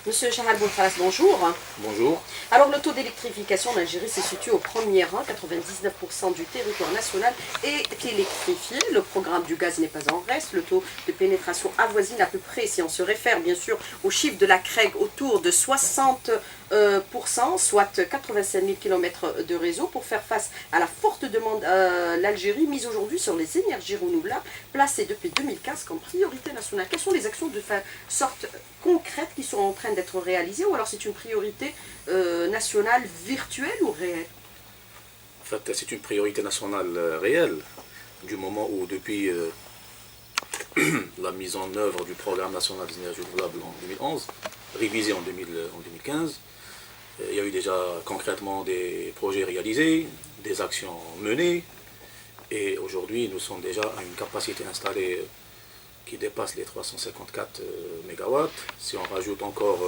Monsieur Chahal Boulkhalas, bonjour. Bonjour. Alors, le taux d'électrification en Algérie se situe au premier rang. 99% du territoire national est électrifié. Le programme du gaz n'est pas en reste. Le taux de pénétration avoisine à peu près, si on se réfère bien sûr au chiffre de la CREG, autour de 60%, soit 85 000 km de réseau. Pour faire face à la forte demande, l'Algérie mise aujourd'hui sur les énergies renouvelables, placée depuis 2015 comme priorité nationale. Quelles sont les actions de sorte concrètes qui sont en train d'être réalisées, ou alors c'est une priorité nationale virtuelle ou réelle? En fait, c'est une priorité nationale réelle, du moment où depuis la mise en œuvre du programme national des énergies renouvelables en 2011, révisé en 2015, il y a eu déjà concrètement des projets réalisés, des actions menées, et aujourd'hui nous sommes déjà à une capacité installée qui dépasse les 354 MW. Si on rajoute encore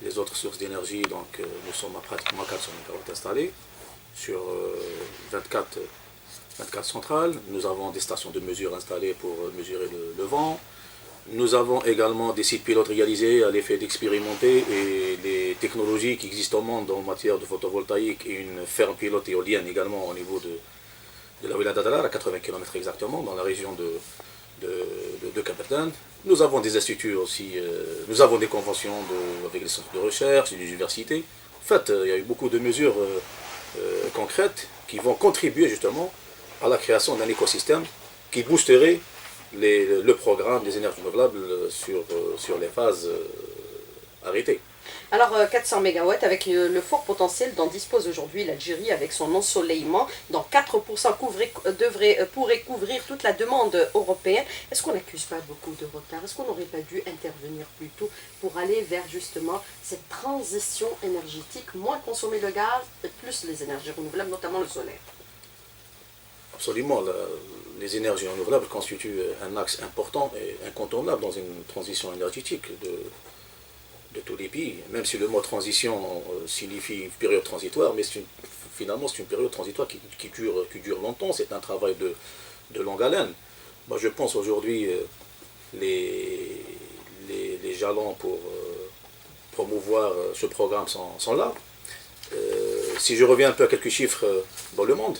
les autres sources d'énergie, donc nous sommes à pratiquement 400 MW installés sur 24 centrales. Nous avons des stations de mesure installées pour mesurer le vent. Nous avons également des sites pilotes réalisés à l'effet d'expérimenter et les technologies qui existent au monde en matière de photovoltaïque et une ferme pilote éolienne également au niveau de la Wilaya d'Adalar, à 80 km exactement, dans la région de Cap-Vert. Nous avons des instituts aussi, nous avons des conventions avec les centres de recherche, les universités. En fait, il y a eu beaucoup de mesures concrètes qui vont contribuer justement à la création d'un écosystème qui boosterait le programme des énergies renouvelables sur les phases arrêtées. Alors 400 MW avec le fort potentiel dont dispose aujourd'hui l'Algérie avec son ensoleillement, dont 4% pourrait couvrir toute la demande européenne. Est-ce qu'on n'accuse pas beaucoup de retard? Est-ce qu'on n'aurait pas dû intervenir plus tôt pour aller vers justement cette transition énergétique, moins consommer le gaz et plus les énergies renouvelables, notamment le solaire? Absolument, les énergies renouvelables constituent un axe important et incontournable dans une transition énergétique de tous les pays, même si le mot transition signifie une période transitoire, mais finalement c'est une période transitoire qui dure longtemps, c'est un travail de longue haleine. Moi, je pense aujourd'hui les jalons pour promouvoir ce programme sont là. Si je reviens un peu à quelques chiffres dans le monde,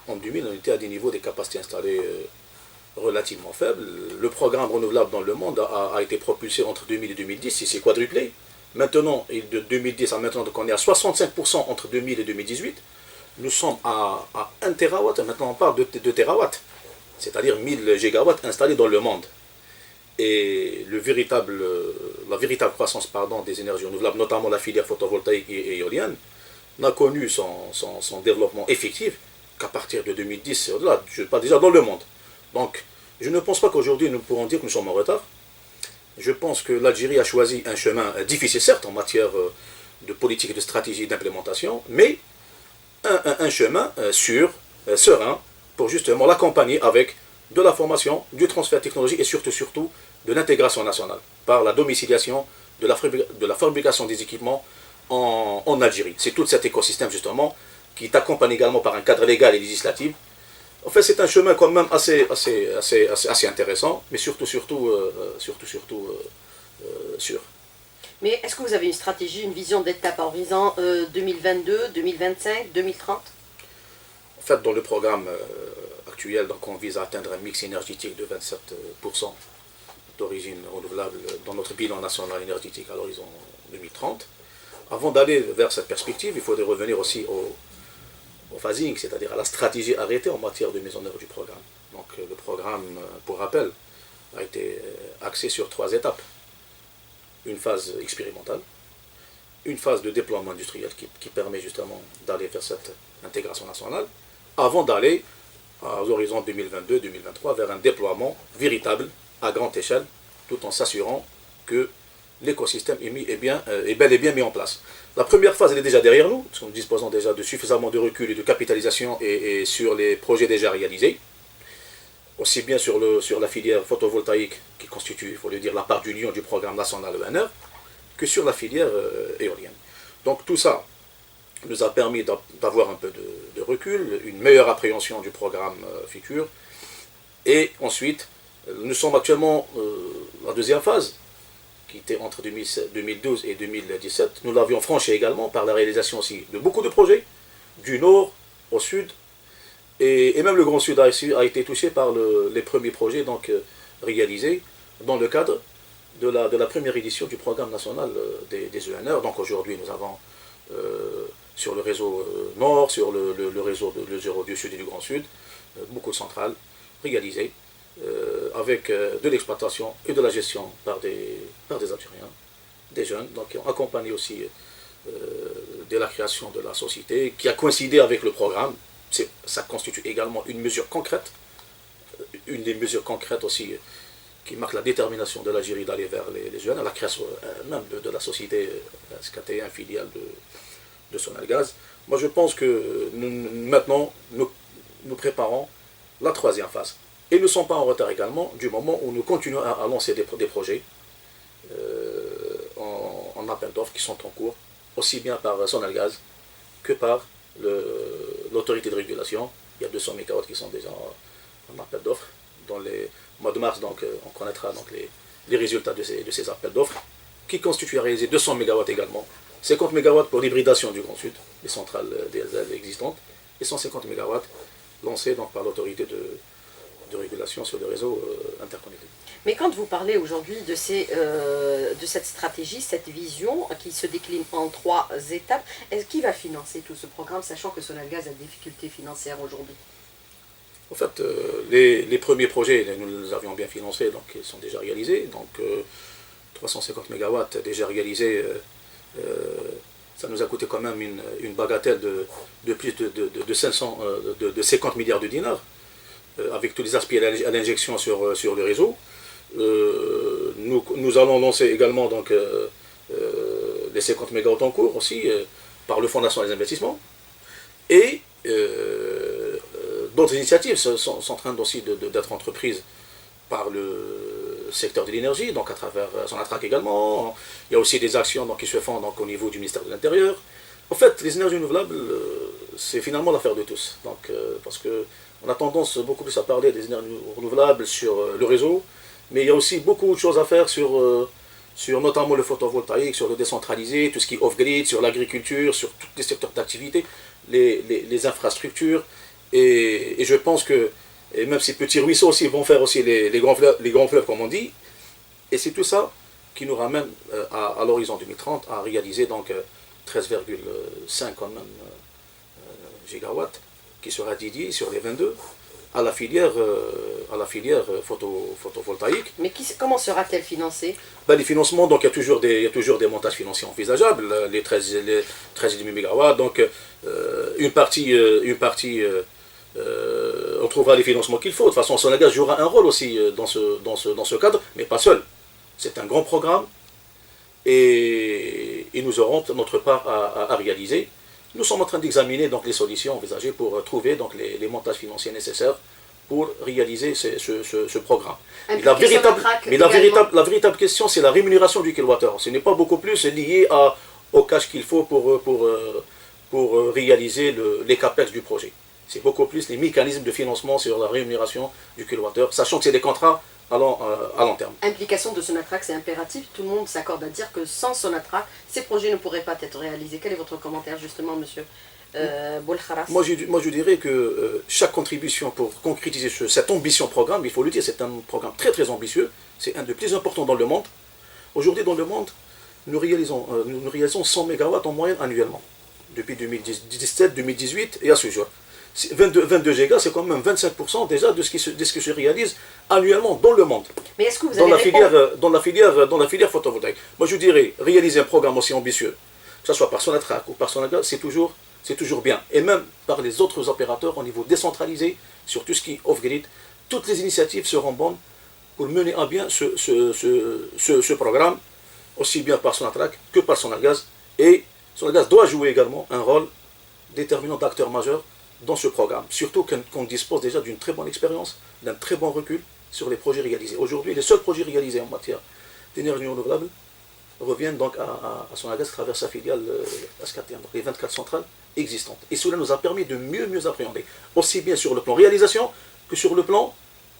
en 2000 on était à des niveaux des capacités installées relativement faible. Le programme renouvelable dans le monde a été propulsé entre 2000 et 2010, il s'est quadruplé. Maintenant, de 2010 à maintenant, donc on est à 65% entre 2000 et 2018. Nous sommes à 1 terawatt, maintenant on parle de 2 terawatts, c'est-à-dire 1000 gigawatts installés dans le monde. Et la véritable croissance des énergies renouvelables, notamment la filière photovoltaïque et éolienne, n'a connu son développement effectif qu'à partir de 2010 et au-delà, je ne sais pas, déjà dans le monde. Donc, je ne pense pas qu'aujourd'hui nous pourrons dire que nous sommes en retard. Je pense que l'Algérie a choisi un chemin difficile, certes, en matière de politique et de stratégie d'implémentation, mais un chemin sûr, serein, pour justement l'accompagner avec de la formation, du transfert technologique et surtout de l'intégration nationale, par la domiciliation de la fabrication des équipements en Algérie. C'est tout cet écosystème, justement, qui est accompagné également par un cadre légal et législatif. En fait, c'est un chemin quand même assez intéressant, mais surtout sûr. Mais est-ce que vous avez une stratégie, une vision d'étape à horizon 2022, 2025, 2030? En fait, dans le programme actuel, donc, on vise à atteindre un mix énergétique de 27% d'origine renouvelable dans notre bilan national énergétique à l'horizon 2030. Avant d'aller vers cette perspective, il faudrait revenir aussi au phasing, c'est-à-dire à la stratégie arrêtée en matière de mise en œuvre du programme. Donc le programme, pour rappel, a été axé sur 3 étapes. Une phase expérimentale, une phase de déploiement industriel qui permet justement d'aller vers cette intégration nationale, avant d'aller aux horizons 2022-2023 vers un déploiement véritable à grande échelle, tout en s'assurant que l'écosystème est bel et bien mis en place. La première phase, elle est déjà derrière nous, parce que nous disposons déjà de suffisamment de recul et de capitalisation et sur les projets déjà réalisés, aussi bien sur la filière photovoltaïque, qui constitue, il faut le dire, la part du lion du programme national ENR, que sur la filière éolienne. Donc tout ça nous a permis d'avoir un peu de recul, une meilleure appréhension du programme futur, et ensuite, nous sommes actuellement la deuxième phase, qui était entre 2012 et 2017, nous l'avions franchi également par la réalisation aussi de beaucoup de projets, du nord au sud, et même le Grand Sud a été touché par les premiers projets donc, réalisés dans le cadre de la première édition du programme national des ENR. Donc aujourd'hui, nous avons sur le réseau nord, sur le réseau du sud et du Grand Sud, beaucoup de centrales réalisées avec de l'exploitation et de la gestion par des Algériens, des jeunes, donc qui ont accompagné aussi de la création de la société, qui a coïncidé avec le programme. Ça constitue également une mesure concrète, une des mesures concrètes aussi qui marque la détermination de l'Algérie d'aller vers les jeunes, à la création même de la société SKT1, filiale de Sonalgaz. Moi je pense que maintenant nous préparons la troisième phase. Et nous ne sommes pas en retard également du moment où nous continuons à lancer des projets en appel d'offres qui sont en cours, aussi bien par Sonalgaz que par l'autorité de régulation. Il y a 200 MW qui sont déjà en appel d'offres. Dans les mois de mars, donc, on connaîtra donc, les résultats de ces appels d'offres, qui constituent à réaliser 200 MW également, 50 MW pour l'hybridation du Grand Sud, les centrales diesel existantes, et 150 MW lancés donc, par l'autorité de régulation sur le réseau interconnecté. Mais quand vous parlez aujourd'hui de cette stratégie, cette vision qui se décline en 3 étapes, qui va financer tout ce programme, sachant que Sonalgaz a des difficultés financières aujourd'hui? En fait, les premiers projets, nous les avions bien financés, donc ils sont déjà réalisés. Donc 350 MW déjà réalisés, ça nous a coûté quand même une bagatelle de plus de 50 milliards de dinars, avec tous les aspects à l'injection sur le réseau. Nous allons lancer également donc, les 50 MW en cours aussi, par le Fonds national des investissements. Et d'autres initiatives sont en train aussi d'être entreprises par le secteur de l'énergie, donc à travers Sonatrach également. Il y a aussi des actions donc, qui se font donc, au niveau du ministère de l'Intérieur. En fait, les énergies renouvelables, c'est finalement l'affaire de tous. Donc, parce qu'on a tendance beaucoup plus à parler des énergies renouvelables sur le réseau, mais il y a aussi beaucoup de choses à faire sur notamment le photovoltaïque, sur le décentralisé, tout ce qui est off-grid, sur l'agriculture, sur tous les secteurs d'activité, les infrastructures. Et je pense que, et même ces petits ruisseaux aussi vont faire aussi les grands fleuves, comme on dit, et c'est tout ça qui nous ramène à l'horizon 2030 à réaliser donc 13,5 quand même gigawatts qui sera dédié sur les 22 à la filière photovoltaïque. Mais comment sera-t-elle financée? Ben, les financements, donc il y a toujours des montages financiers envisageables, les 13,5 MW, donc une partie on trouvera les financements qu'il faut. De toute façon, Sonalgaz jouera un rôle aussi dans ce cadre, mais pas seul. C'est un grand programme et nous aurons notre part à réaliser. Nous sommes en train d'examiner donc les solutions envisagées pour trouver donc les montages financiers nécessaires pour réaliser ce programme. La véritable question, c'est la rémunération du kilowattheure. Ce n'est pas beaucoup plus lié au cash qu'il faut pour réaliser les capex du projet. C'est beaucoup plus les mécanismes de financement sur la rémunération du kilowattheure, sachant que c'est des contrats à long terme. Implication de Sonatrach, c'est impératif. Tout le monde s'accorde à dire que sans Sonatrach, ces projets ne pourraient pas être réalisés. Quel est votre commentaire justement, monsieur Bolkharas? Moi, je dirais que chaque contribution pour concrétiser cette ambition programme, il faut le dire, c'est un programme très très ambitieux, c'est un des plus importants dans le monde. Aujourd'hui dans le monde, nous réalisons 100 MW en moyenne annuellement, depuis 2017, 2018 et à ce jour. 22 gigas, c'est quand même 25% déjà de ce qui se réalise annuellement dans le monde. Mais est-ce que vous avez dans la filière photovoltaïque. Moi je dirais, réaliser un programme aussi ambitieux, que ce soit par Sonatrach ou par Sonalgaz, c'est toujours bien. Et même par les autres opérateurs au niveau décentralisé, sur tout ce qui est off-grid, toutes les initiatives seront bonnes pour mener à bien ce programme, aussi bien par Sonatrach que par Sonalgaz. Et Sonalgaz doit jouer également un rôle déterminant d'acteur majeur dans ce programme, surtout qu'on dispose déjà d'une très bonne expérience, d'un très bon recul sur les projets réalisés. Aujourd'hui, les seuls projets réalisés en matière d'énergie renouvelable reviennent donc à Sonalgaz à travers sa filiale SKT1, donc les 24 centrales existantes. Et cela nous a permis de mieux appréhender, aussi bien sur le plan réalisation que sur le plan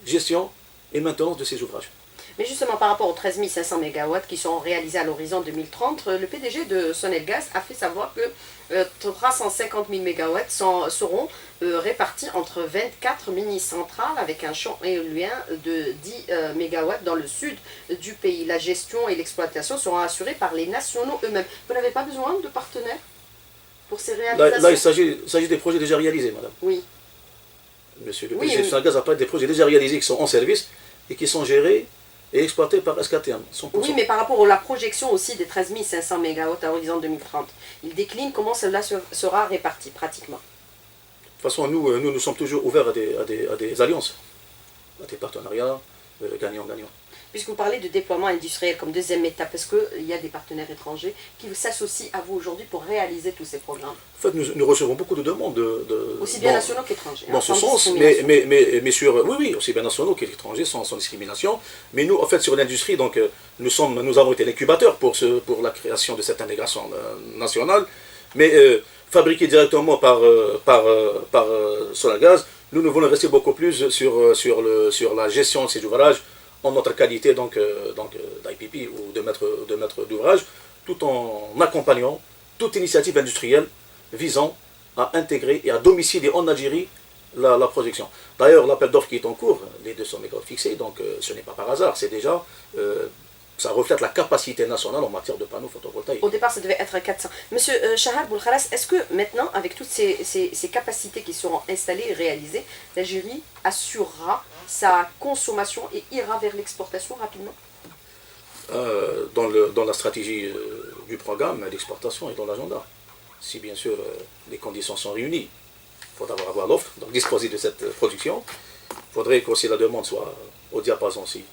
gestion et maintenance de ces ouvrages. Mais justement, par rapport aux 13 500 MW qui seront réalisés à l'horizon 2030, le PDG de Sonelgaz a fait savoir que 350 000 MW seront répartis entre 24 mini-centrales avec un champ éolien de 10 MW dans le sud du pays. La gestion et l'exploitation seront assurées par les nationaux eux-mêmes. Vous n'avez pas besoin de partenaires pour ces réalisations? Là, il s'agit des projets déjà réalisés, madame. Oui. Monsieur le PDG de Sonelgaz a parlé des projets déjà réalisés qui sont en service et qui sont gérés et exploités par SKTM, 100%. Oui, mais par rapport à la projection aussi des 13 500 MW à horizon 2030, il décline comment cela sera réparti pratiquement. De toute façon, nous sommes toujours ouverts à des alliances, à des partenariats gagnant-gagnant. Puisque vous parlez de déploiement industriel comme deuxième étape, est-ce qu'il y a des partenaires étrangers qui s'associent à vous aujourd'hui pour réaliser tous ces programmes? En fait, nous recevons beaucoup de demandes aussi bien nationaux qu'étrangers. Dans ce sens, mais sur... Oui, aussi bien nationaux qu'étrangers, sans discrimination. Mais nous, en fait, sur l'industrie, donc, nous avons été l'incubateur pour la création de cette intégration nationale. Mais fabriqué directement par Sonelgaz, nous voulons rester beaucoup plus sur la gestion de ces ouvrages en notre qualité d'IPP ou de maître d'ouvrage, tout en accompagnant toute initiative industrielle visant à intégrer et à domicilier en Algérie la production. D'ailleurs, l'appel d'offres qui est en cours, les 200 MW fixés, donc ce n'est pas par hasard, c'est déjà, ça reflète la capacité nationale en matière de panneaux photovoltaïques. Au départ, ça devait être 400. Monsieur Shahar Boulkhalas, est-ce que maintenant, avec toutes ces capacités qui seront installées et réalisées, l'Algérie assurera sa consommation et ira vers l'exportation rapidement? Dans la stratégie du programme, l'exportation est dans l'agenda. Si bien sûr les conditions sont réunies, il faudra avoir l'offre, donc disposer de cette production. Il faudrait qu'aussi la demande soit au diapason aussi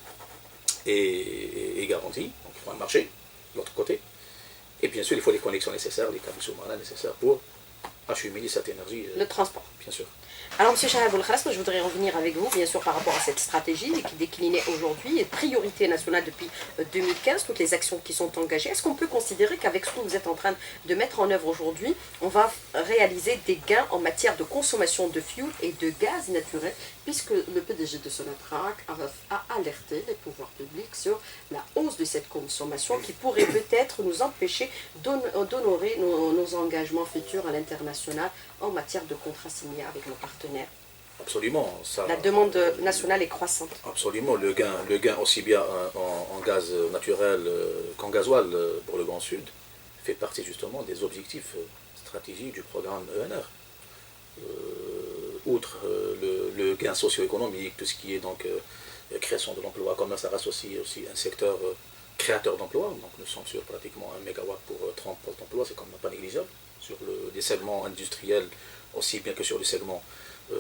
et garantie. Donc il faut un marché de l'autre côté. Et bien sûr, il faut les connexions nécessaires, les câbles sous-marins nécessaires pour acheminer cette énergie. Le transport. Bien sûr. Alors, M. Shahar Boulkhalas, je voudrais revenir avec vous, bien sûr, par rapport à cette stratégie qui déclinait aujourd'hui et priorité nationale depuis 2015, toutes les actions qui sont engagées. Est-ce qu'on peut considérer qu'avec ce que vous êtes en train de mettre en œuvre aujourd'hui, on va réaliser des gains en matière de consommation de fuel et de gaz naturel, puisque le PDG de Sonatrach a alerté les pouvoirs publics sur la hausse de cette consommation qui pourrait peut-être nous empêcher d'honorer nos engagements futurs à l'international en matière de contrats signés avec nos partenaires. Absolument. La demande nationale est croissante. Absolument. Le gain aussi bien en gaz naturel qu'en gasoil pour le Grand Sud fait partie justement des objectifs stratégiques du programme ENR. Outre le gain socio-économique, tout ce qui est donc création de l'emploi, comme ça reste aussi un secteur créateur d'emplois. Donc nous sommes sur pratiquement 1 MW pour 30 postes d'emploi, c'est quand même pas négligeable. Sur des segments industriels aussi bien que sur le segment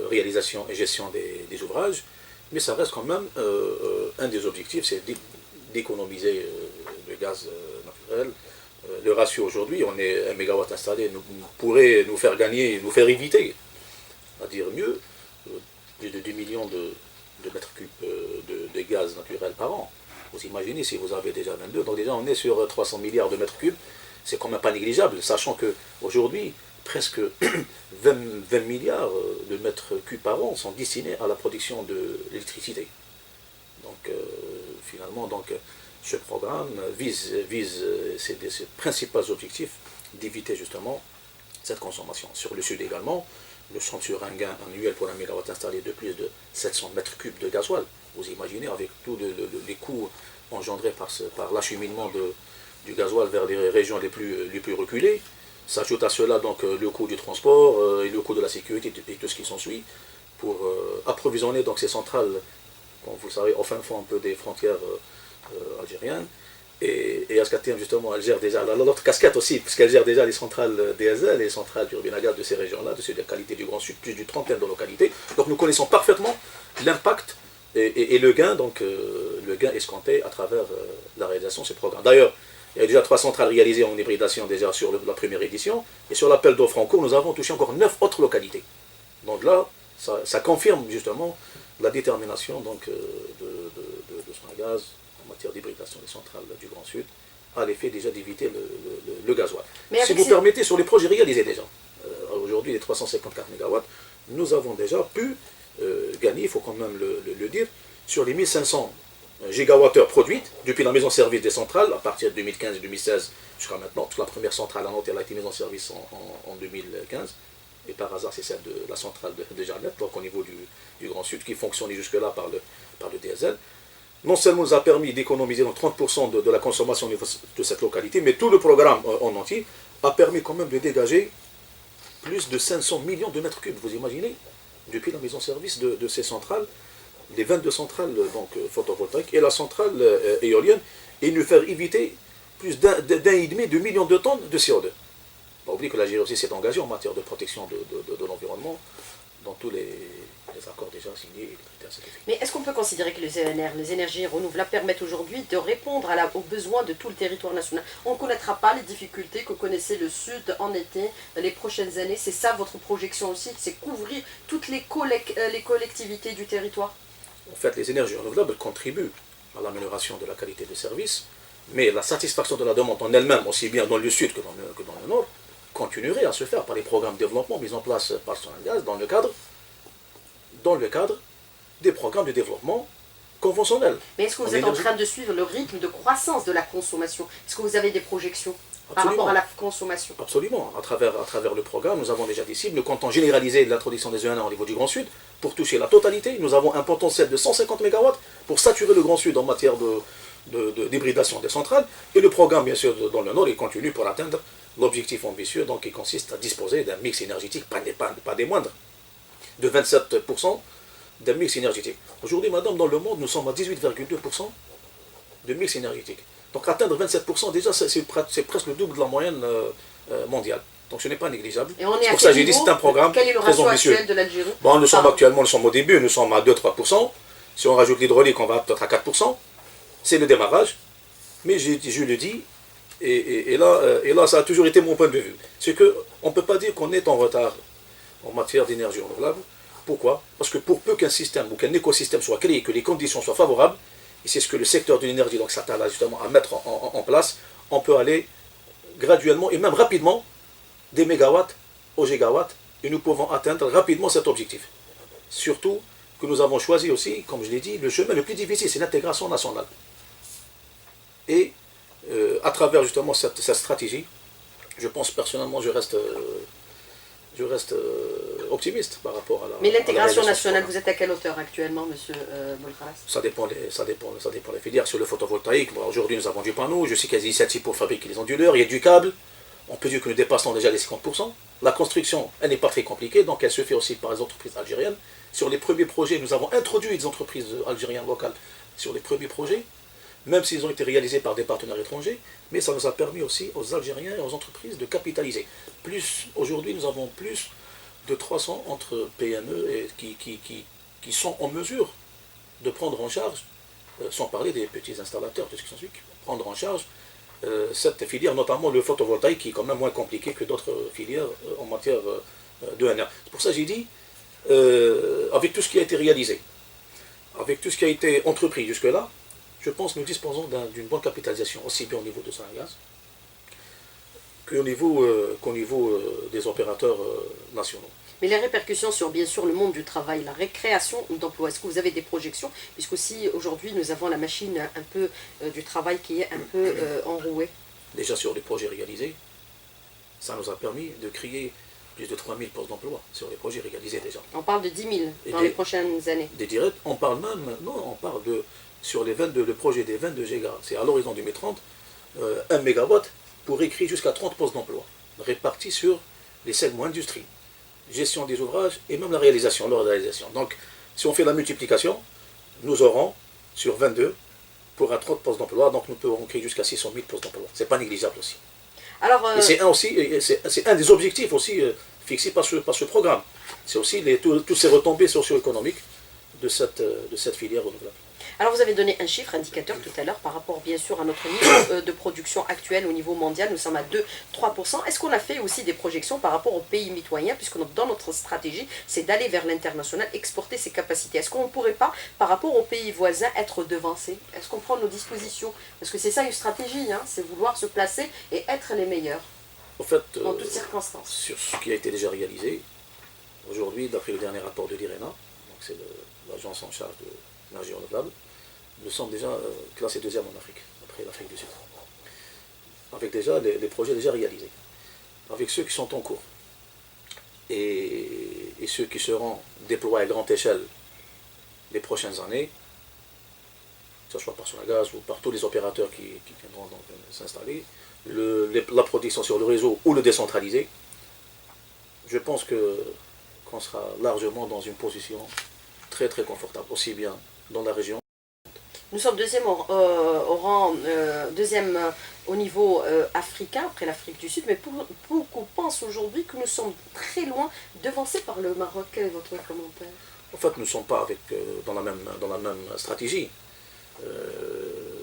réalisation et gestion des ouvrages, mais ça reste quand même un des objectifs, c'est d'économiser le gaz naturel. Le ratio aujourd'hui, on est 1 MW installé, pourrait nous faire gagner, nous faire éviter, à dire mieux, plus de 2 millions de mètres cubes de gaz naturel par an. Vous imaginez si vous avez déjà 22, donc déjà on est sur 300 milliards de mètres cubes, c'est quand même pas négligeable, sachant qu'aujourd'hui, presque 20 milliards de mètres cubes par an sont destinés à la production de l'électricité. Donc finalement, ce programme vise ses principaux objectifs d'éviter justement cette consommation. Sur le sud également, nous sommes sur un gain annuel pour un mégawatt installé de plus de 700 mètres cubes de gasoil. Vous imaginez avec tous les coûts engendrés par l'acheminement du gasoil vers les régions les plus reculées. S'ajoute à cela donc le coût du transport et le coût de la sécurité et tout ce qui s'ensuit pour approvisionner donc ces centrales, comme vous le savez, au fin fond un peu des frontières algériennes. Et SKTM justement, elle gère déjà l'autre casquette aussi, puisqu'elle gère déjà les centrales diesel et les centrales turbines à gaz de ces régions-là, de ces localités du Grand Sud, plus d'une trentaine de localités. Donc nous connaissons parfaitement l'impact et le gain, le gain escompté à travers la réalisation de ces programmes. D'ailleurs, il y a déjà 3 centrales réalisées en hybridation déjà sur la première édition, et sur l'appel d'offres en cours, nous avons touché encore 9 autres localités. Donc là, ça confirme justement la détermination de Sonelgaz en matière d'hybridation des centrales du Grand Sud, à l'effet déjà d'éviter le gasoil. Si vous permettez, sur les projets réalisés déjà, aujourd'hui les 354 MW, nous avons déjà pu gagner, il faut quand même le dire, sur les 1500 gigawattheures produites depuis la mise en service des centrales à partir de 2015 et 2016 jusqu'à maintenant. Toute la première centrale à Nantes elle a été mise en service en 2015. Et par hasard, c'est celle de la centrale de Jarnet, donc au niveau du Grand Sud, qui fonctionnait jusque-là par le diesel. Non seulement nous a permis d'économiser 30% de la consommation au niveau de cette localité, mais tout le programme en entier a permis quand même de dégager plus de 500 millions de mètres cubes, vous imaginez, depuis la mise en service de ces centrales, les 22 centrales donc, photovoltaïques et la centrale éolienne, et nous faire éviter plus d'1,5 million de tonnes de CO2. Pas oublier que l'Algérie aussi s'est engagée en matière de protection de l'environnement dans tous les accords déjà signés et les critères certifiés. Mais est-ce qu'on peut considérer que les ENR, les énergies renouvelables, permettent aujourd'hui de répondre aux besoins de tout le territoire national? On ne connaîtra pas les difficultés que connaissait le Sud en été, dans les prochaines années. C'est ça votre projection aussi, c'est couvrir toutes les collectivités du territoire? En fait, les énergies renouvelables contribuent à l'amélioration de la qualité de service, mais la satisfaction de la demande en elle-même, aussi bien dans le Sud que dans le Nord, continuerait à se faire par les programmes de développement mis en place par Sonangaz dans le cadre des programmes de développement conventionnels. Mais est-ce que vous êtes en train de suivre le rythme de croissance de la consommation? Est-ce que vous avez des projections par rapport à la consommation? Absolument. À travers le programme, nous avons déjà des cibles. Nous comptons généraliser l'introduction des ENR au niveau du Grand Sud pour toucher la totalité. Nous avons un potentiel de 150 MW pour saturer le Grand Sud en matière d'hybridation des centrales. Et le programme, bien sûr, dans le Nord, il continue pour atteindre l'objectif ambitieux, donc, qui consiste à disposer d'un mix énergétique, pas des moindres, de 27% d'un mix énergétique. Aujourd'hui, madame, dans le monde, nous sommes à 18,2% de mix énergétique. Donc atteindre 27%, déjà, c'est presque le double de la moyenne mondiale. Donc ce n'est pas négligeable. Et on est pour ça que j'ai dit c'est un programme quel est le très ratio ambitieux. actuel de l'Algérie? Bon, nous sommes au début, nous sommes à 2-3%. Si on rajoute l'hydraulique, on va peut-être à 4%. C'est le démarrage. Mais je le dis, et là, ça a toujours été mon point de vue. C'est qu'on ne peut pas dire qu'on est en retard en matière d'énergie renouvelable. Pourquoi? Parce que pour peu qu'un système ou qu'un écosystème soit créé, que les conditions soient favorables, et c'est ce que le secteur de l'énergie donc s'attelle justement à mettre en place, on peut aller graduellement et même rapidement des mégawatts au gigawatt, et nous pouvons atteindre rapidement cet objectif. Surtout que nous avons choisi aussi, comme je l'ai dit, le chemin le plus difficile, c'est l'intégration nationale. Et à travers justement cette stratégie, je pense personnellement, je reste optimiste par rapport à la... Mais l'intégration nationale, vous êtes à quelle hauteur actuellement, monsieur Bolkhalas? Ça dépend des filières. Sur le photovoltaïque, bon, aujourd'hui nous avons du panneau, je sais qu'il y a des initiatives pour fabriquer les onduleurs, il y a du câble, on peut dire que nous dépassons déjà les 50%. La construction, elle n'est pas très compliquée, donc elle se fait aussi par les entreprises algériennes. Sur les premiers projets, nous avons introduit des entreprises algériennes locales sur les premiers projets, même s'ils ont été réalisés par des partenaires étrangers, mais ça nous a permis aussi aux Algériens et aux entreprises de capitaliser. Aujourd'hui, nous avons plus de 300 entre PME et qui sont en mesure de prendre en charge, sans parler des petits installateurs, de ce qui s'ensuit, prendre en charge cette filière, notamment le photovoltaïque, qui est quand même moins compliqué que d'autres filières en matière d'ENR. C'est pour ça que j'ai dit, avec tout ce qui a été réalisé, avec tout ce qui a été entrepris jusque-là, je pense que nous disposons d'une bonne capitalisation, aussi bien au niveau de Sonangaz qu'au niveau des opérateurs nationaux. Mais les répercussions sur, bien sûr, le monde du travail, la récréation d'emplois, est-ce que vous avez des projections? Puisqu'aussi, aujourd'hui, nous avons la machine un peu du travail qui est un peu enrouée. Déjà sur les projets réalisés, ça nous a permis de créer plus de 3000 postes d'emploi sur les projets réalisés déjà. On parle de 10 000 dans les prochaines années. Des directs, on parle même, non, on parle sur le projet des 22 gigas, c'est à l'horizon 2030, 1 mégawatt pourrait créer jusqu'à 30 postes d'emploi, répartis sur les segments industrie, gestion des ouvrages et même leur réalisation. Donc, si on fait la multiplication, nous aurons sur 22 pour un 30 postes d'emploi, donc nous pourrons créer jusqu'à 600 000 postes d'emploi. C'est pas négligeable aussi. Alors, et c'est un des objectifs aussi fixés par ce programme. C'est aussi toutes ces retombées socio-économiques de cette filière renouvelable. Alors vous avez donné un chiffre indicateur tout à l'heure par rapport bien sûr à notre niveau de production actuel au niveau mondial, nous sommes à 2-3%. Est-ce qu'on a fait aussi des projections par rapport aux pays mitoyens, puisque dans notre stratégie c'est d'aller vers l'international, exporter ses capacités? Est-ce qu'on ne pourrait pas par rapport aux pays voisins être devancé? Est-ce qu'on prend nos dispositions? Parce que c'est ça une stratégie, hein, c'est vouloir se placer et être les meilleurs en fait, dans toutes circonstances. Sur ce qui a été déjà réalisé, aujourd'hui d'après le dernier rapport de l'IRENA, c'est l'agence en charge de l'énergie renouvelable, nous sommes déjà classés deuxième en Afrique, après l'Afrique du Sud. Avec déjà les projets déjà réalisés, avec ceux qui sont en cours et ceux qui seront déployés à grande échelle les prochaines années, que ce soit par Sonagaz ou par tous les opérateurs qui viendront donc s'installer, la production sur le réseau ou le décentralisé, je pense qu'on sera largement dans une position très très confortable, aussi bien dans la région. Nous sommes deuxième au rang, deuxième au niveau africain, après l'Afrique du Sud, mais beaucoup pensent aujourd'hui que nous sommes très loin, devancés par le Maroc. Quel est votre commentaire? En fait, nous ne sommes pas dans la même stratégie.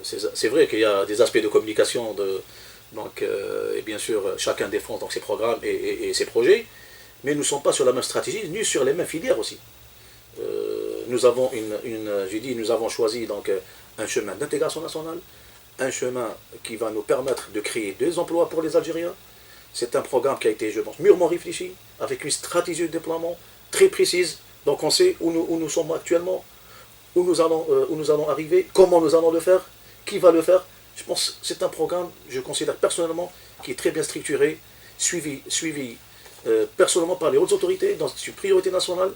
C'est vrai qu'il y a des aspects de communication, et bien sûr, chacun défend donc, ses programmes et ses projets, mais nous ne sommes pas sur la même stratégie, ni sur les mêmes filières aussi. Nous avons nous avons choisi donc un chemin d'intégration nationale, un chemin qui va nous permettre de créer des emplois pour les Algériens. C'est un programme qui a été, je pense, mûrement réfléchi, avec une stratégie de déploiement très précise. Donc on sait où nous sommes actuellement, où nous allons arriver, comment nous allons le faire, qui va le faire. Je pense que c'est un programme, je considère personnellement, qui est très bien structuré, suivi personnellement par les hautes autorités, dans une priorité nationale.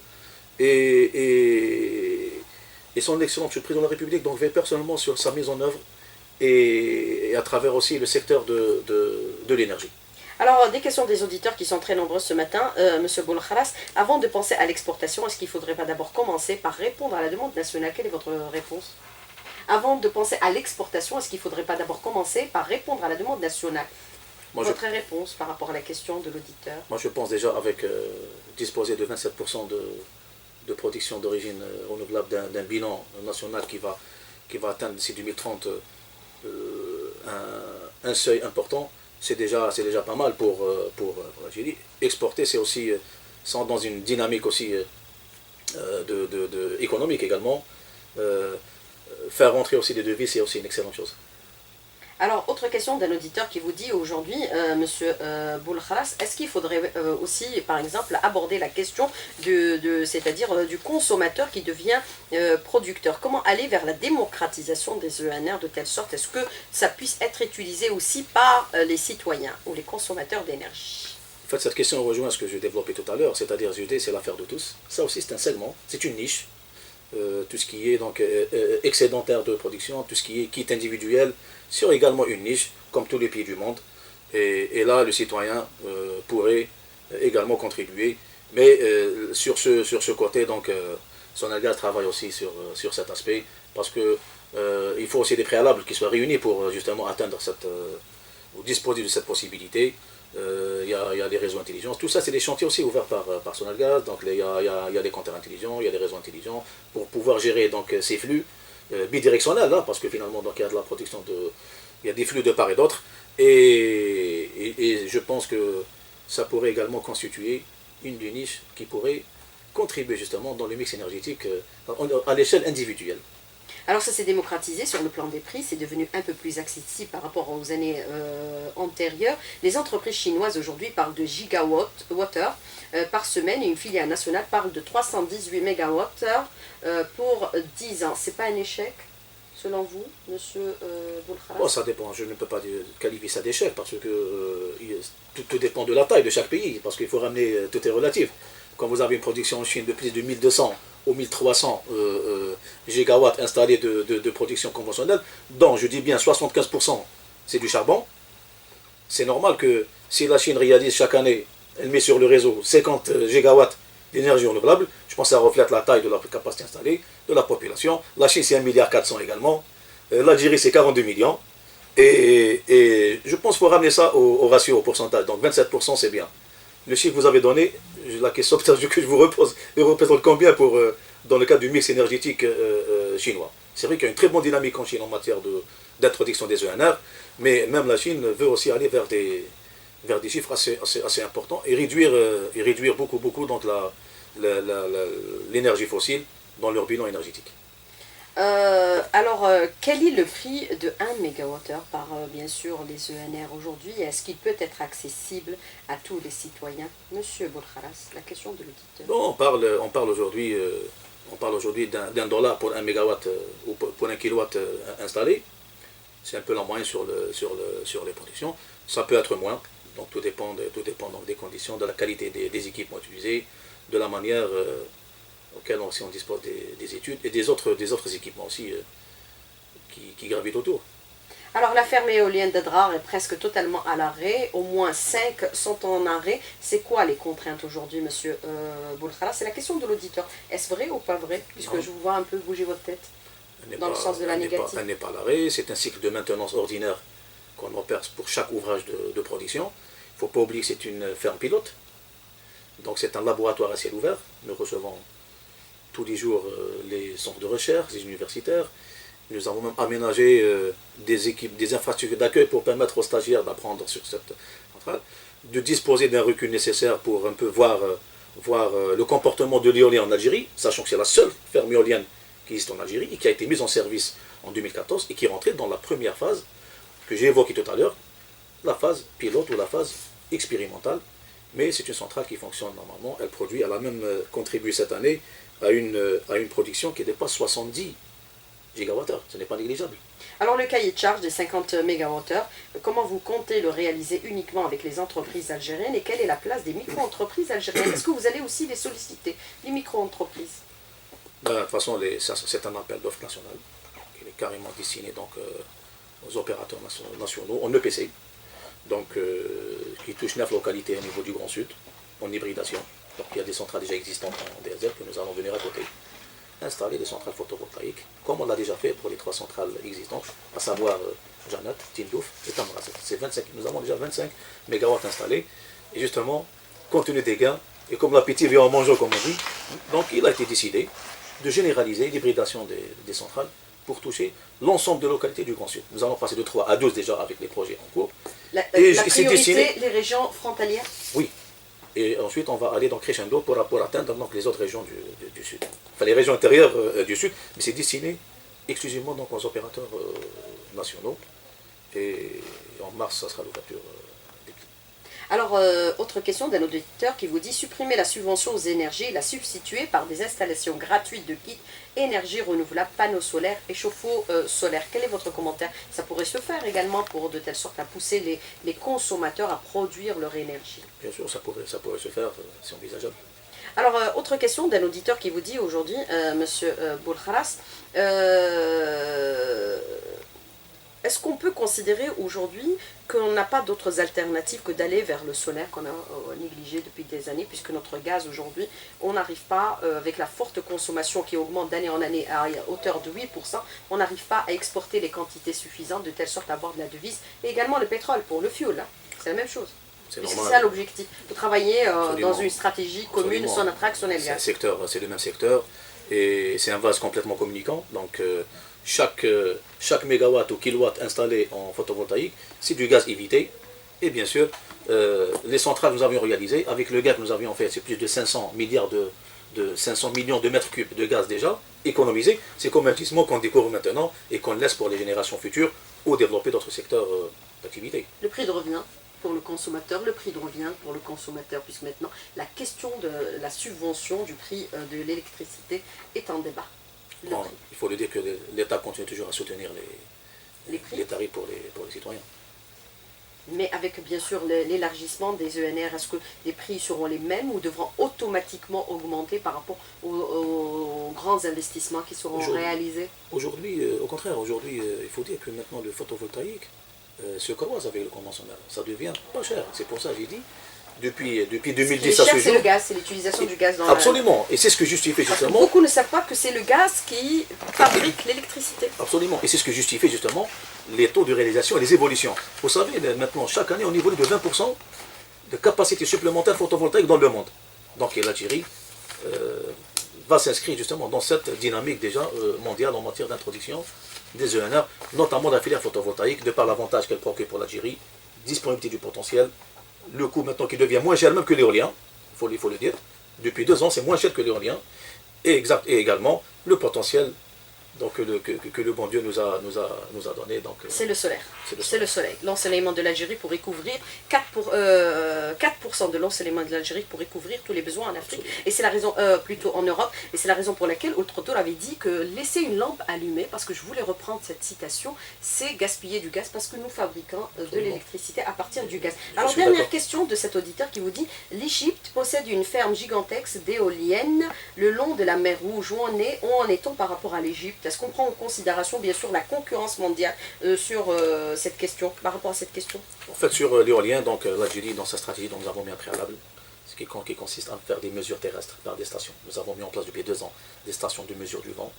Et son excellence, M. le Président de la République, donc veille personnellement sur sa mise en œuvre et à travers aussi le secteur de l'énergie. Alors, des questions des auditeurs qui sont très nombreuses ce matin. Monsieur Boulkhalas, avant de penser à l'exportation, est-ce qu'il ne faudrait pas d'abord commencer par répondre à la demande nationale? Quelle est votre réponse? Avant de penser à l'exportation, est-ce qu'il ne faudrait pas d'abord commencer par répondre à la demande nationale? Votre réponse par rapport à la question de l'auditeur? Moi, je pense déjà avec disposer de 27% de production d'origine renouvelable d'un bilan national qui va atteindre d'ici 2030 un seuil important, c'est déjà pas mal pour l'Algérie. Exporter, c'est aussi, dans une dynamique aussi économique également. Faire rentrer aussi des devis, c'est aussi une excellente chose. Alors, autre question d'un auditeur qui vous dit aujourd'hui, Monsieur Boulkhalas, est-ce qu'il faudrait aussi, par exemple, aborder la question c'est-à-dire du consommateur qui devient producteur? Comment aller vers la démocratisation des ENR de telle sorte est-ce que ça puisse être utilisé aussi par les citoyens ou les consommateurs d'énergie? En fait, cette question rejoint ce que je développais tout à l'heure, c'est-à-dire c'est l'affaire de tous. Ça aussi, c'est un segment, c'est une niche. Tout ce qui est donc excédentaire de production, tout ce qui est kit individuel, c'est également une niche, comme tous les pays du monde. Et là, le citoyen pourrait également contribuer. Mais sur ce côté, donc, Sonalgaz travaille aussi sur cet aspect, parce que il faut aussi des préalables qui soient réunis pour justement atteindre ou disposer de cette possibilité. Il y a des réseaux intelligents. Tout ça, c'est des chantiers aussi ouverts par Sonalgaz. Donc, il y a des compteurs intelligents, il y a des réseaux intelligents pour pouvoir gérer donc, ces flux bidirectionnels, là, parce que finalement, donc, il y a de la protection il y a des flux de part et d'autre. Et je pense que ça pourrait également constituer une des niches qui pourrait contribuer justement dans le mix énergétique à l'échelle individuelle. Alors ça s'est démocratisé sur le plan des prix, c'est devenu un peu plus accessible par rapport aux années antérieures. Les entreprises chinoises aujourd'hui parlent de gigawattheures par semaine et une filiale nationale parle de 318 mégawattheures pour 10 ans. C'est pas un échec selon vous, monsieur Boulkhalas? Bon, ça dépend, je ne peux pas qualifier ça d'échec parce que tout dépend de la taille de chaque pays, parce qu'il faut ramener, tout est relatif. Quand vous avez une production en Chine de plus de 1200 ou 1300 gigawatts installés de production conventionnelle, dont je dis bien 75% c'est du charbon, c'est normal que si la Chine réalise chaque année, elle met sur le réseau 50 gigawatts d'énergie renouvelable, je pense que ça reflète la taille de la capacité installée, de la population. La Chine c'est 1,4 milliard également, l'Algérie c'est 42 millions, et je pense qu'il faut ramener ça au ratio, au pourcentage, donc 27% c'est bien. Le chiffre que vous avez donné, la question que je vous repose, il représente combien dans le cadre du mix énergétique chinois? C'est vrai qu'il y a une très bonne dynamique en Chine en matière d'introduction des ENR, mais même la Chine veut aussi aller vers des chiffres assez importants et réduire beaucoup donc l'énergie fossile dans leur bilan énergétique. Alors, quel est le prix de 1 MWh par, bien sûr, les ENR aujourd'hui? Est-ce qu'il peut être accessible à tous les citoyens? Monsieur Boulkhalas, la question de l'auditeur. Bon, on parle aujourd'hui On parle aujourd'hui d'un dollar pour 1 mégawatt ou pour 1 kilowatt installé. C'est un peu la moyenne sur les productions. Ça peut être moins. Donc tout dépend donc des conditions, de la qualité des équipements utilisés, de la manière auquel on dispose des études et des autres équipements aussi qui gravitent autour. Alors la ferme éolienne d'Adrar est presque totalement à l'arrêt, au moins 5 sont en arrêt. C'est quoi les contraintes aujourd'hui, monsieur Boulkhara? C'est la question de l'auditeur. Est-ce vrai ou pas vrai? Puisque je vous vois un peu bouger votre tête dans le sens de la négative. Elle n'est pas à l'arrêt, c'est un cycle de maintenance ordinaire qu'on opère pour chaque ouvrage de production. Il ne faut pas oublier que c'est une ferme pilote, donc c'est un laboratoire à ciel ouvert. Nous recevons tous les jours les centres de recherche, les universitaires. Nous avons même aménagé des infrastructures d'accueil pour permettre aux stagiaires d'apprendre sur cette centrale, de disposer d'un recul nécessaire pour un peu voir le comportement de l'éolien en Algérie, sachant que c'est la seule ferme éolienne qui existe en Algérie et qui a été mise en service en 2014 et qui est rentrée dans la première phase que j'ai évoquée tout à l'heure, la phase pilote ou la phase expérimentale. Mais c'est une centrale qui fonctionne normalement. Elle a même contribué cette année à une production qui dépasse 70 gigawattheures. Ce n'est pas négligeable. Alors le cahier de charge des 50 mégawattheures, comment vous comptez le réaliser uniquement avec les entreprises algériennes et quelle est la place des micro-entreprises algériennes? Est-ce que vous allez aussi les solliciter, les micro-entreprises? De toute façon, c'est un appel d'offres national qui est carrément destiné donc, aux opérateurs nationaux en EPC, donc, qui touche 9 localités au niveau du Grand Sud, en hybridation. Donc il y a des centrales déjà existantes en DSL que nous allons venir à côté, installer des centrales photovoltaïques, comme on l'a déjà fait pour les 3 centrales existantes, à savoir Janat, Tindouf et Tamaraset. Nous avons déjà 25 mégawatts installés, et justement, compte tenu des gains, et comme l'appétit vient en mangeant, comme on dit, donc il a été décidé de généraliser l'hybridation des centrales pour toucher l'ensemble des localités du Grand Sud. Nous allons passer de 3 à 12 déjà avec les projets en cours. La priorité, les régions frontalières? Oui. Et ensuite, on va aller dans crescendo pour atteindre donc, les autres régions du Sud. Enfin, les régions intérieures du Sud, mais c'est destiné exclusivement donc, aux opérateurs nationaux. Et en mars, ça sera l'ouverture des prix. Alors, autre question d'un auditeur qui vous dit supprimer la subvention aux énergies et la substituer par des installations gratuites de kits énergie renouvelable, panneaux solaires et chauffe-eau solaires. Quel est votre commentaire? Ça pourrait se faire également pour de telle sorte à pousser les consommateurs à produire leur énergie. Bien sûr, ça pourrait se faire, c'est envisageable. Alors, autre question d'un auditeur qui vous dit aujourd'hui, monsieur Boulkharas, est-ce qu'on peut considérer aujourd'hui qu'on n'a pas d'autres alternatives que d'aller vers le solaire qu'on a négligé depuis des années, puisque notre gaz aujourd'hui, on n'arrive pas, avec la forte consommation qui augmente d'année en année à hauteur de 8%, on n'arrive pas à exporter les quantités suffisantes de telle sorte à avoir de la devise, et également le pétrole pour le fuel, hein. C'est la même chose. C'est ça l'objectif, de travailler dans une stratégie commune, Sonatrach, Sonelgaz. C'est le même secteur, et c'est un vase complètement communicant, donc chaque mégawatt ou kilowatt installé en photovoltaïque, c'est du gaz évité. Et bien sûr, les centrales que nous avions réalisées, avec le gaz que nous avions fait, c'est plus de 500 milliards 500 millions de mètres cubes de gaz déjà économisés. C'est comme un investissement qu'on découvre maintenant et qu'on laisse pour les générations futures ou développer d'autres secteurs d'activité. Le prix de revient pour le consommateur, le prix de revient pour le consommateur, puisque maintenant la question de la subvention du prix de l'électricité est en débat. Bon, il faut le dire que l'État continue toujours à soutenir les tarifs pour les citoyens. Mais avec bien sûr l'élargissement des ENR, est-ce que les prix seront les mêmes ou devront automatiquement augmenter par rapport aux grands investissements qui seront réalisés? Aujourd'hui, au contraire, il faut dire que maintenant le photovoltaïque se croise avec le conventionnel. Ça devient pas cher. C'est pour ça que j'ai dit, depuis 2010 à ce jour... c'est le gaz, c'est l'utilisation du gaz dans Absolument, et c'est ce que justifie justement... Beaucoup ne savent pas que c'est le gaz qui fabrique l'électricité. Absolument, et c'est ce que justifie justement les taux de réalisation et les évolutions. Vous savez, maintenant, chaque année, on évolue de 20% de capacité supplémentaire photovoltaïque dans le monde. Donc l'Algérie va s'inscrire justement dans cette dynamique déjà mondiale en matière d'introduction des ENR, notamment de la filière photovoltaïque, de par l'avantage qu'elle procure pour l'Algérie, disponibilité du potentiel, le coût maintenant qui devient moins cher même que l'éolien, il faut le dire. Depuis 2 ans, c'est moins cher que l'éolien, et également le potentiel donc, que le bon Dieu nous a donné. C'est le solaire. C'est le soleil. L'ensoleillement de l'Algérie pourrait couvrir 4% de l'ensoleillement de l'Algérie pourrait couvrir tous les besoins en Afrique. Et c'est la raison, plutôt en Europe. Et c'est la raison pour laquelle Ultrator avait dit que laisser une lampe allumée, parce que je voulais reprendre cette citation, c'est gaspiller du gaz parce que nous fabriquons de l'électricité à partir du gaz. Alors, dernière question de cet auditeur qui vous dit: l'Égypte possède une ferme gigantesque d'éoliennes le long de la mer Rouge. Où en est-on par rapport à l'Égypte? Est-ce qu'on prend en considération bien sûr la concurrence mondiale sur cette question, par rapport à cette question? En fait, sur l'éolien, donc l'Algérie, dans sa stratégie, donc, nous avons mis un préalable, ce qui consiste à faire des mesures terrestres par des stations. Nous avons mis en place depuis 2 ans des stations de mesure du vent.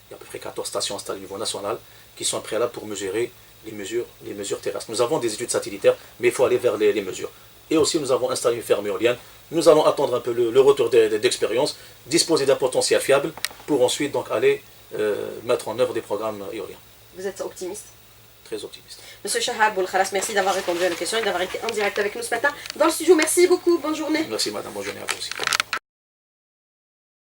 Il y a à peu près 14 stations installées au niveau national qui sont un préalable pour mesurer les mesures terrestres. Nous avons des études satellitaires, mais il faut aller vers les mesures. Et aussi, nous avons installé une ferme éolienne. Nous allons attendre un peu le retour d'expérience, disposer d'un potentiel fiable pour ensuite donc aller mettre en œuvre des programmes éoliens. Vous êtes optimiste? Très optimiste. Monsieur Chahab Boulkhalas, merci d'avoir répondu à nos questions et d'avoir été en direct avec nous ce matin dans le studio. Merci beaucoup, bonne journée. Merci madame, bonne journée à vous aussi.